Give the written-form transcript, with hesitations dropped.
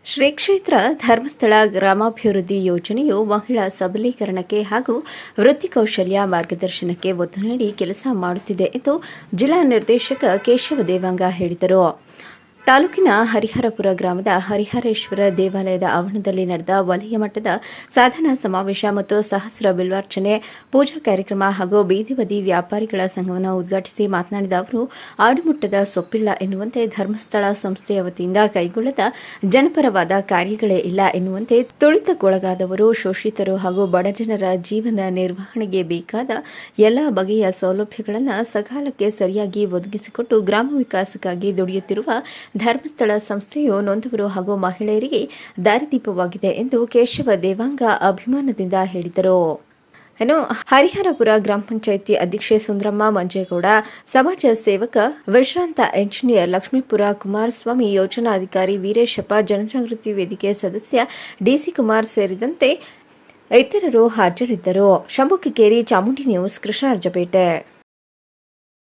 ಶ್ರೀ ಕ್ಷೇತ್ರ ಧರ್ಮಸ್ಥಳ ಗ್ರಾಮಾಭಿವೃದ್ಧಿ ಯೋಜನೆಯು ಮಹಿಳಾ ಸಬಲೀಕರಣಕ್ಕೆ ಹಾಗೂ ವೃತ್ತಿ ಕೌಶಲ್ಯ ಮಾರ್ಗದರ್ಶನಕ್ಕೆ ಒತ್ತು ನೀಡಿ ಕೆಲಸ ಮಾಡುತ್ತಿದೆ ಎಂದು ಜಿಲ್ಲಾ ನಿರ್ದೇಶಕ ಕೇಶವ ದೇವಾಂಗ ಹೇಳಿದರು. ತಾಲೂಕಿನ ಹರಿಹರಪುರ ಗ್ರಾಮದ ಹರಿಹರೇಶ್ವರ ದೇವಾಲಯದ ಆವರಣದಲ್ಲಿ ನಡೆದ ವಲಯ ಮಟ್ಟದ ಸಾಧನಾ ಸಮಾವೇಶ ಮತ್ತು ಸಹಸ್ರ ಬಿಲ್ವಾರ್ಚನೆ ಪೂಜಾ ಕಾರ್ಯಕ್ರಮ ಹಾಗೂ ಬೀದಿ ಬದಿ ವ್ಯಾಪಾರಿಗಳ ಸಂಘವನ್ನು ಉದ್ಘಾಟಿಸಿ ಮಾತನಾಡಿದ ಅವರು, ಆಡುಮುಟ್ಟದ ಸೊಪ್ಪಿಲ್ಲ ಎನ್ನುವಂತೆ ಧರ್ಮಸ್ಥಳ ಸಂಸ್ಥೆಯ ವತಿಯಿಂದ ಕೈಗೊಳ್ಳದ ಜನಪರವಾದ ಕಾರ್ಯಗಳೇ ಇಲ್ಲ ಎನ್ನುವಂತೆ ತುಳಿತಕ್ಕೊಳಗಾದವರು, ಶೋಷಿತರು ಹಾಗೂ ಬಡಜನರ ಜೀವನ ನಿರ್ವಹಣೆಗೆ ಬೇಕಾದ ಎಲ್ಲಾ ಬಗೆಯ ಸೌಲಭ್ಯಗಳನ್ನು ಸಕಾಲಕ್ಕೆ ಸರಿಯಾಗಿ ಒದಗಿಸಿಕೊಟ್ಟು ಗ್ರಾಮ ವಿಕಾಸಕ್ಕಾಗಿ ದುಡಿಯುತ್ತಿರುವ ಧರ್ಮಸ್ಥಳ ಸಂಸ್ಥೆಯು ನೊಂದವರು ಹಾಗೂ ಮಹಿಳೆಯರಿಗೆ ದಾರಿದೀಪವಾಗಿದೆ ಎಂದು ಕೇಶವ ದೇವಾಂಗ ಅಭಿಮಾನದಿಂದ ಹೇಳಿದರು. ಹರಿಹರಪುರ ಗ್ರಾಮ ಪಂಚಾಯಿತಿ ಅಧ್ಯಕ್ಷೆ ಸುಂದ್ರಮ್ಮ ಮಂಜೇಗೌಡ, ಸಮಾಜ ಸೇವಕ ವಿಶ್ರಾಂತ ಎಂಜಿನಿಯರ್ ಲಕ್ಷ್ಮೀಪುರ ಕುಮಾರಸ್ವಾಮಿ, ಯೋಜನಾಧಿಕಾರಿ ವೀರೇಶಪ್ಪ, ಜನಜಾಗೃತಿ ವೇದಿಕೆ ಸದಸ್ಯ ಡಿಸಿ ಕುಮಾರ್ ಸೇರಿದಂತೆ ಇತರರು ಹಾಜರಿದ್ದರು. ಶಂಭು ಕಿಕ್ಕೇರಿ, ಚಾಮುಂಡಿ ನ್ಯೂಸ್, ಕೃಷ್ಣರಾಜಪೇಟೆ.